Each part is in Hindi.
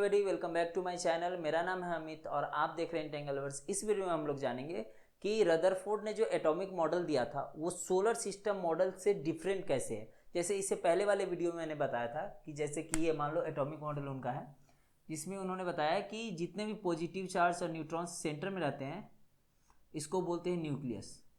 Everybody, welcome back to my channel. मेरा नाम है अमित और आप देख रहे हैं टेंगलवर्स। इस वीडियो में हम लोग जानेंगे कि रदरफोर्ड ने जो एटॉमिक मॉडल दिया था वो सोलर सिस्टम मॉडल से डिफरेंट कैसे है। जैसे इससे पहले वाले वीडियो में मैंने बताया था कि जैसे कि ये मान लो एटॉमिक मॉडल उनका है, जिसमें उन्होंने बताया कि जितने भी पॉजिटिव चार्ज और न्यूट्रॉन्स सेंटर में रहते हैं इसको बोलते हैं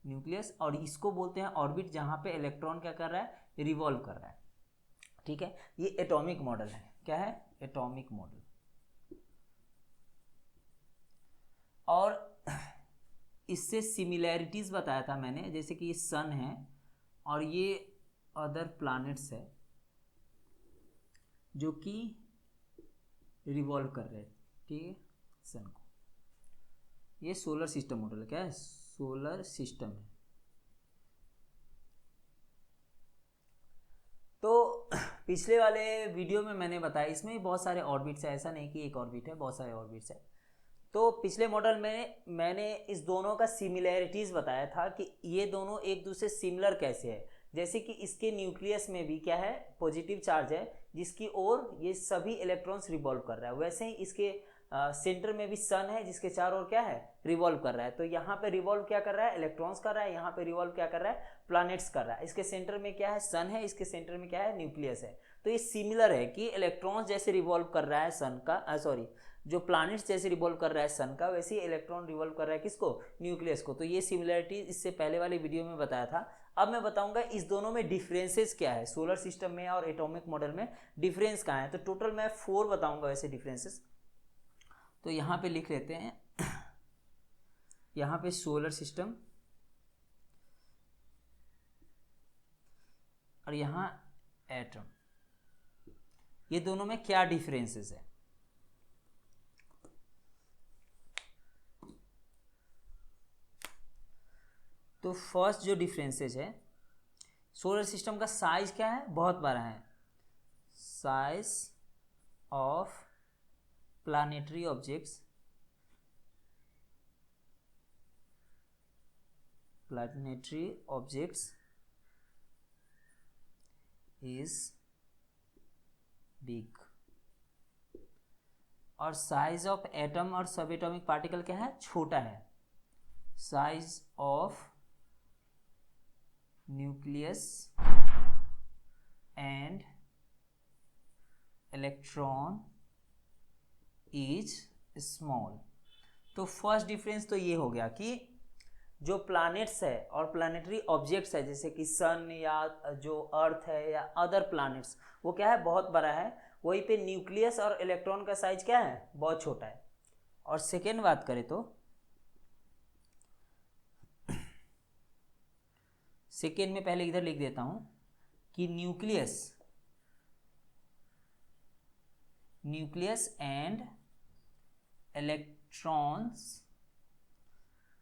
न्यूक्लियस और इसको बोलते हैं ऑर्बिट, जहाँ पे इलेक्ट्रॉन क्या कर रहा है, रिवॉल्व कर रहा है। ठीक है, ये एटॉमिक मॉडल है। क्या है? Atomic model. और इससे सिमिलैरिटीज बताया था मैंने, जैसे कि ये सन है और ये अदर प्लैनेट्स है जो कि रिवॉल्व कर रहे हैं, ठीक है, सन को। ये सोलर सिस्टम मॉडल है। क्या है? सोलर सिस्टम है। तो पिछले वाले वीडियो में मैंने बताया इसमें भी बहुत सारे ऑर्बिट्स है, ऐसा नहीं कि एक ऑर्बिट है, बहुत सारे ऑर्बिट्स है। तो पिछले मॉडल में मैंने इस दोनों का सिमिलैरिटीज बताया था कि ये दोनों एक दूसरे सिमिलर कैसे है। जैसे कि इसके न्यूक्लियस में भी क्या है, पॉजिटिव चार्ज है जिसकी ओर ये सभी इलेक्ट्रॉन्स रिवॉल्व कर रहा है। वैसे ही इसके सेंटर में भी सन है जिसके चार ओर क्या है, रिवॉल्व कर रहा है। तो यहाँ पे रिवॉल्व क्या कर रहा है, इलेक्ट्रॉन्स कर रहा है। यहाँ पे रिवॉल्व क्या कर रहा है, प्लैनेट्स कर रहा है। इसके सेंटर में क्या है, सन है, इसके सेंटर में क्या है, न्यूक्लियस है। तो ये सिमिलर है कि इलेक्ट्रॉन्स जैसे रिवॉल्व कर रहा है सन का, जो प्लैनेट्स जैसे रिवॉल्व कर रहा है सन का, वैसे ही इलेक्ट्रॉन रिवॉल्व कर रहा है किसको, न्यूक्लियस को। तो ये सिमिलरिटी इससे पहले वाले वीडियो में बताया था। अब मैं बताऊंगा इस दोनों में डिफरेंसेस क्या है, सोलर सिस्टम में और एटॉमिक मॉडल में डिफरेंस कहाँ है। तो टोटल मैं 4 बताऊंगा वैसे डिफरेंसेस। तो यहाँ पे लिख लेते हैं, यहाँ पे सोलर सिस्टम और यहाँ एटम, ये दोनों में क्या डिफरेंसेस है। तो फर्स्ट जो डिफरेंसेस है, सोलर सिस्टम का साइज क्या है, बहुत बड़ा है। Size of planetary objects is big. और साइज ऑफ एटम और सब एटॉमिक पार्टिकल क्या है, छोटा है। Size of nucleus and electron is small. तो फर्स्ट डिफरेंस तो ये हो गया कि जो प्लैनेट्स है और प्लैनेटरी ऑब्जेक्ट्स है, जैसे कि सन या जो अर्थ है या अदर प्लैनेट्स, वो क्या है, बहुत बड़ा है। वहीं पे न्यूक्लियस और इलेक्ट्रॉन का साइज क्या है, बहुत छोटा है। और सेकेंड बात करें तो सेकेंड में पहले इधर लिख देता हूं कि nucleus and electrons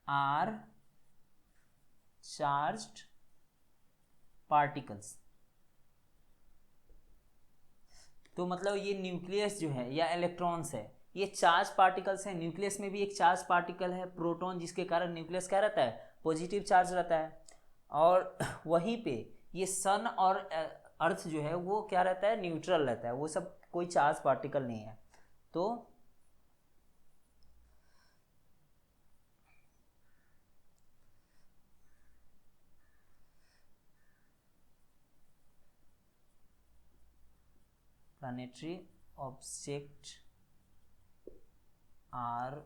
are charged particles. तो मतलब ये न्यूक्लियस जो है या इलेक्ट्रॉन्स है, ये चार्ज पार्टिकल्स हैं। न्यूक्लियस में भी एक चार्ज पार्टिकल है, प्रोटॉन, जिसके कारण न्यूक्लियस क्या रहता है, पॉजिटिव चार्ज रहता है। और वहीं पे ये सन और अर्थ जो है वो क्या रहता है, न्यूट्रल रहता है, वो सब कोई चार्ज पार्टिकल नहीं है। तो planetary object are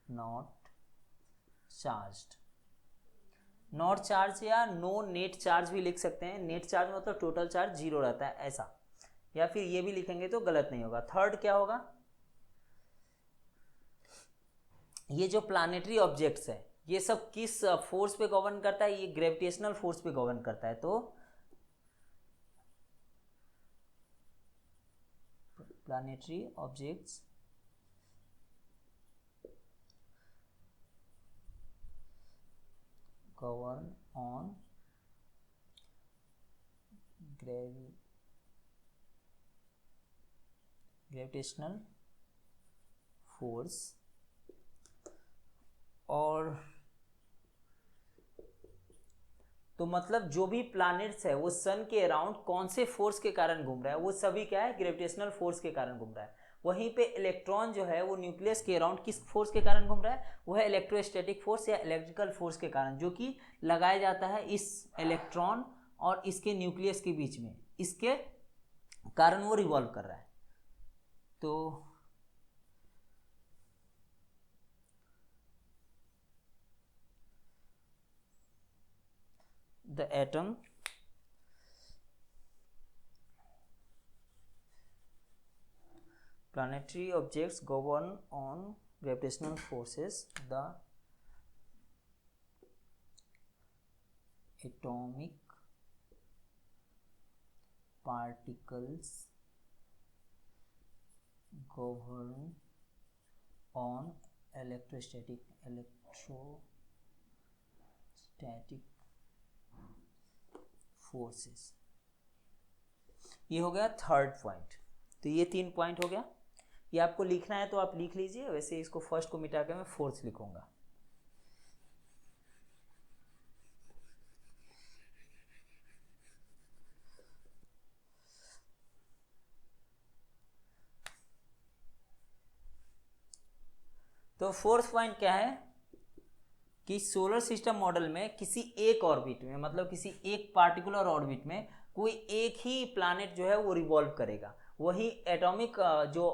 not charged. Not charge या नो नेट चार्ज भी लिख सकते हैं। नेट चार्ज मतलब टोटल चार्ज 0 रहता है, ऐसा। या फिर ये भी लिखेंगे तो गलत नहीं होगा। थर्ड क्या होगा, ये जो प्लैनेटरी ऑब्जेक्ट्स है ये सब किस फोर्स पे गवर्न करता है, ये ग्रेविटेशनल फोर्स पे गवर्न करता है। तो planetary objects govern on gravitational force। और तो मतलब जो भी प्लैनेट्स है वो सन के अराउंड कौन से फोर्स के कारण घूम रहा है, वो सभी क्या है, ग्रेविटेशनल फोर्स के कारण घूम रहा है। वहीं पे इलेक्ट्रॉन जो है वो न्यूक्लियस के अराउंड किस फोर्स के कारण घूम रहा है, वो है इलेक्ट्रोस्टैटिक फोर्स या इलेक्ट्रिकल फोर्स के कारण, जो कि लगाया जाता है इस इलेक्ट्रॉन और इसके न्यूक्लियस के बीच में, इसके कारण वो रिवॉल्व कर रहा है। तो the atom planetary objects govern on gravitational forces. The atomic particles govern on electrostatic forces। ये हो गया थर्ड पॉइंट। तो ये 3 पॉइंट हो गया। ये आपको लिखना है तो आप लिख लीजिए, वैसे इसको फर्स्ट को मिटा के मैं फोर्थ लिखूंगा। तो फोर्थ पॉइंट क्या है कि सोलर सिस्टम मॉडल में किसी एक ऑर्बिट में, मतलब किसी एक पार्टिकुलर ऑर्बिट में कोई एक ही प्लैनेट जो है वो रिवॉल्व करेगा। वही एटॉमिक जो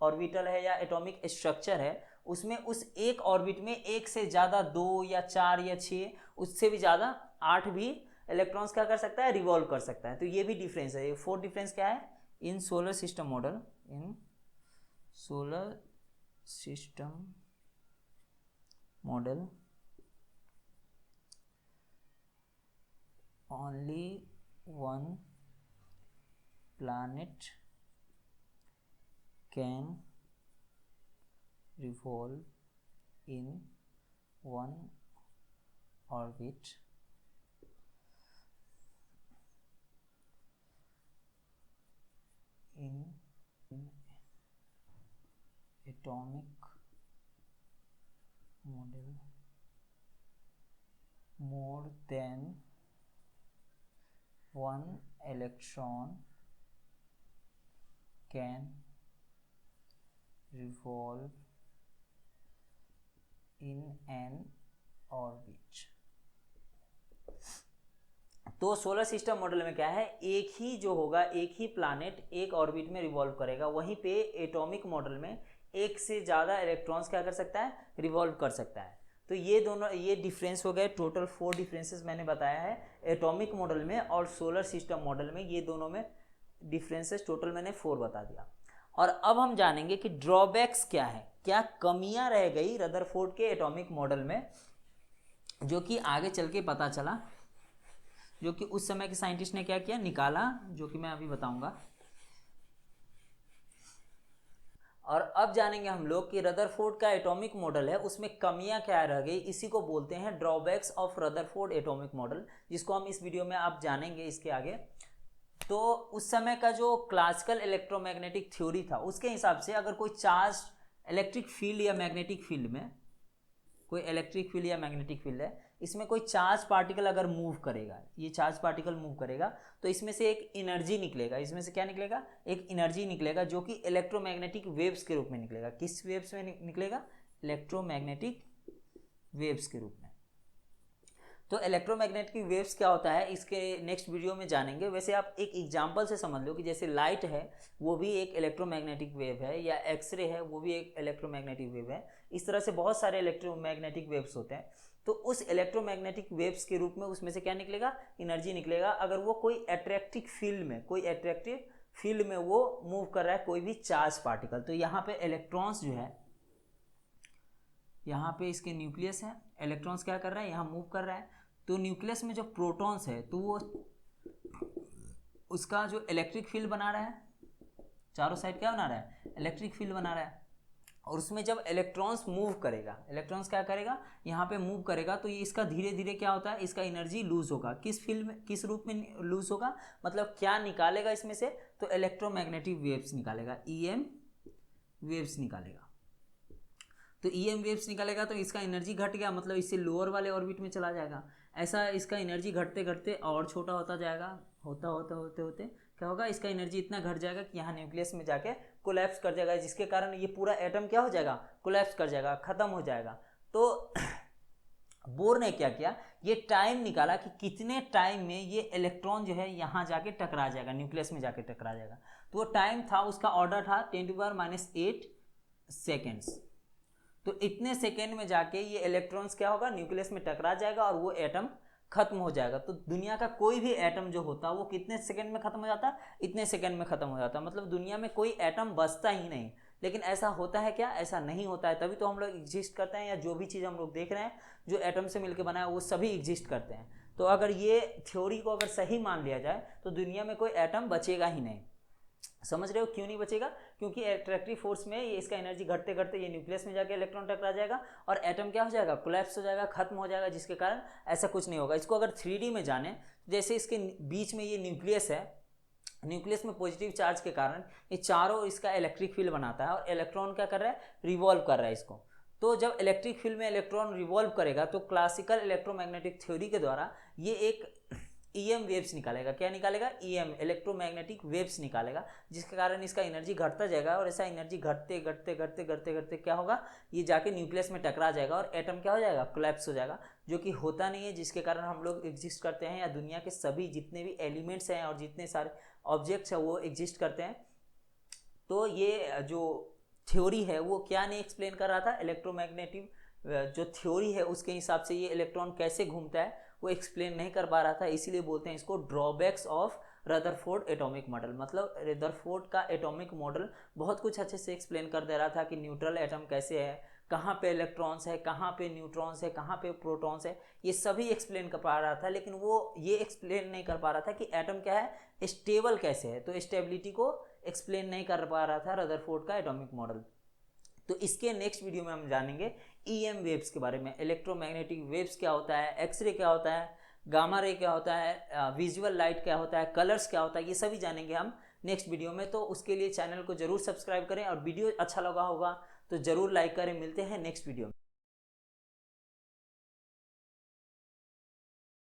ऑर्बिटल है या एटॉमिक स्ट्रक्चर है उसमें उस एक ऑर्बिट में एक से ज़्यादा 2 या 4 या 6 उससे भी ज़्यादा 8 भी इलेक्ट्रॉन्स क्या कर सकता है, रिवॉल्व कर सकता है। तो ये भी डिफरेंस है। ये 4 डिफरेंस क्या है in solar system model. In solar system model only one planet can revolve in one orbit in atomic model more than one electron can revolve in an orbit। तो सोलर सिस्टम मॉडल में क्या है, एक ही जो होगा, एक ही प्लैनेट एक ऑर्बिट में रिवॉल्व करेगा। वहीं पे एटॉमिक मॉडल में एक से ज़्यादा इलेक्ट्रॉन्स क्या कर सकता है, रिवॉल्व कर सकता है। तो ये दोनों, ये डिफरेंस हो गए। टोटल 4 डिफरेंसेस मैंने बताया है एटॉमिक मॉडल में और सोलर सिस्टम मॉडल में। ये दोनों में डिफरेंसेस टोटल मैंने 4 बता दिया। और अब हम जानेंगे कि ड्रॉबैक्स क्या है, क्या कमियां रह गई रदरफोर्ड के एटॉमिक मॉडल में, जो कि आगे चल के पता चला, जो कि उस समय के साइंटिस्ट ने क्या किया, निकाला, जो कि मैं अभी बताऊंगा। और अब जानेंगे हम लोग कि रदरफोर्ड का एटॉमिक मॉडल है उसमें कमियां क्या रह गई। इसी को बोलते हैं drawbacks of Rutherford atomic model, जिसको हम इस वीडियो में आप जानेंगे इसके आगे। तो उस समय का जो क्लासिकल इलेक्ट्रोमैग्नेटिक थ्योरी था उसके हिसाब से अगर कोई चार्ज इलेक्ट्रिक फील्ड या मैग्नेटिक फील्ड में, कोई इलेक्ट्रिक फील्ड या मैग्नेटिक फील्ड है, इसमें कोई चार्ज पार्टिकल अगर मूव करेगा, ये चार्ज पार्टिकल मूव करेगा तो इसमें से एक एनर्जी निकलेगा। इसमें से क्या निकलेगा, एक एनर्जी निकलेगा जो कि इलेक्ट्रोमैग्नेटिक वेव्स के रूप में निकलेगा। किस वेव्स में निकलेगा, इलेक्ट्रोमैग्नेटिक वेव्स के रूप में। तो इलेक्ट्रोमैग्नेटिक वेव्स क्या होता है इसके नेक्स्ट वीडियो में जानेंगे। वैसे आप एक एग्जांपल से समझ लो कि जैसे लाइट है वो भी एक इलेक्ट्रोमैग्नेटिक वेव है, या एक्सरे है वो भी एक इलेक्ट्रोमैग्नेटिक वेव है। इस तरह से बहुत सारे इलेक्ट्रोमैग्नेटिक वेव्स होते हैं। तो उस इलेक्ट्रोमैग्नेटिक वेव्स के रूप में उसमें से क्या निकलेगा, एनर्जी निकलेगा। अगर वो कोई अट्रैक्टिव फील्ड में, कोई अट्रैक्टिव फील्ड में वो मूव कर रहा है कोई भी चार्ज पार्टिकल, तो यहाँ पे इलेक्ट्रॉन्स जो है, यहाँ पे इसके न्यूक्लियस है, इलेक्ट्रॉन्स क्या कर रहा है, यहाँ मूव कर रहा है। तो न्यूक्लियस में जो प्रोटॉन्स है तो वो उसका जो इलेक्ट्रिक फील्ड बना रहा है, चारों साइड क्या बना रहा है, इलेक्ट्रिक फील्ड बना रहा है। और उसमें जब इलेक्ट्रॉन्स मूव करेगा, इलेक्ट्रॉन्स क्या करेगा, यहाँ पे मूव करेगा, तो ये इसका धीरे धीरे क्या होता है, इसका एनर्जी लूज होगा। किस फील्ड में, किस रूप में लूज होगा, मतलब क्या निकालेगा इसमें से, तो इलेक्ट्रोमैग्नेटिक वेव्स निकालेगा, ईएम वेव्स निकालेगा। तो ईएम वेव्स निकालेगा तो इसका एनर्जी घट गया, मतलब इससे लोअर वाले ऑर्बिट में चला जाएगा। ऐसा इसका एनर्जी घटते घटते और छोटा होता जाएगा, होते होते क्या होगा, इसका एनर्जी इतना घट जाएगा कि यहाँ न्यूक्लियस में जाके कोलैप्स कर जाएगा, जिसके कारण ये पूरा एटम क्या हो जाएगा, कोलैप्स कर जाएगा, खत्म हो जाएगा। तो बोर ने क्या किया, ये टाइम निकाला कि कितने टाइम में ये इलेक्ट्रॉन जो है यहाँ जाके टकरा जाएगा, न्यूक्लियस में जाके टकरा जाएगा। तो वो टाइम था, उसका ऑर्डर था 10⁻⁸ सेकेंड्स। तो इतने सेकेंड में जाके ये इलेक्ट्रॉन्स क्या होगा, न्यूक्लियस में टकरा जाएगा और वो एटम खत्म हो जाएगा। तो दुनिया का कोई भी एटम जो होता है वो कितने सेकंड में खत्म हो जाता है, इतने सेकंड में खत्म हो जाता है। मतलब दुनिया में कोई एटम बचता ही नहीं। लेकिन ऐसा होता है क्या, ऐसा नहीं होता है, तभी तो हम लोग एग्जिस्ट करते हैं, या जो भी चीज़ हम लोग देख रहे हैं जो एटम से मिलकर बना है वो सभी एग्जिस्ट करते हैं। तो अगर ये थ्योरी को अगर सही मान लिया जाए तो दुनिया में कोई एटम बचेगा ही नहीं। समझ रहे हो क्यों नहीं बचेगा, क्योंकि एट्रैक्टिव फोर्स में ये इसका एनर्जी घटते घटते ये न्यूक्लियस में जाके इलेक्ट्रॉन टकरा जाएगा और एटम क्या हो जाएगा, कोलैप्स हो जाएगा, खत्म हो जाएगा, जिसके कारण ऐसा कुछ नहीं होगा। इसको अगर 3D में जाने, जैसे इसके बीच में ये न्यूक्लियस है, न्यूक्लियस में पॉजिटिव चार्ज के कारण ये चारों इसका इलेक्ट्रिक फील्ड बनाता है और इलेक्ट्रॉन क्या कर रहा है, रिवॉल्व कर रहा है इसको। तो जब इलेक्ट्रिक फील्ड में इलेक्ट्रॉन रिवॉल्व करेगा तो क्लासिकल इलेक्ट्रोमैग्नेटिक थ्योरी के द्वारा ये एक EM वेव्स निकालेगा। क्या निकालेगा, EM इलेक्ट्रोमैग्नेटिक वेव्स निकालेगा, जिसके कारण इसका एनर्जी घटता जाएगा और ऐसा एनर्जी घटते घटते घटते घटते घटते क्या होगा, ये जाके न्यूक्लियस में टकरा जाएगा और एटम क्या हो जाएगा, कोलैप्स हो जाएगा, जो कि होता नहीं है, जिसके कारण हम लोग एग्जिस्ट करते हैं, या दुनिया के सभी जितने भी एलिमेंट्स हैं और जितने सारे ऑब्जेक्ट्स हैं वो एग्जिस्ट करते हैं। तो ये जो थ्योरी है वो क्या नहीं एक्सप्लेन कर रहा था, इलेक्ट्रोमैग्नेटिक जो थ्योरी है उसके हिसाब से ये इलेक्ट्रॉन कैसे घूमता है वो एक्सप्लेन नहीं कर पा रहा था। इसीलिए बोलते हैं इसको drawbacks of Rutherford atomic model. मतलब रदरफोर्ड का एटॉमिक मॉडल बहुत कुछ अच्छे से एक्सप्लेन कर दे रहा था कि न्यूट्रल एटम कैसे है, कहाँ पे इलेक्ट्रॉन्स है, कहाँ पे न्यूट्रॉन्स है, कहाँ पे प्रोटॉन्स है, ये सभी एक्सप्लेन कर पा रहा था। लेकिन वो ये एक्सप्लेन नहीं कर पा रहा था कि एटम क्या है, स्टेबल कैसे है। तो स्टेबिलिटी को एक्सप्लेन नहीं कर पा रहा था रदरफोर्ड का एटॉमिक मॉडल। तो इसके नेक्स्ट वीडियो में हम जानेंगे EM वेव्स के बारे में, इलेक्ट्रोमैग्नेटिक वेव्स क्या होता है, एक्सरे क्या होता है, गामा रे क्या होता है, विजुअल लाइट क्या होता है, कलर्स क्या होता है, ये सभी जानेंगे हम नेक्स्ट वीडियो में। तो उसके लिए चैनल को जरूर सब्सक्राइब करें और वीडियो अच्छा लगा होगा तो जरूर लाइक करें। मिलते हैं नेक्स्ट वीडियो में।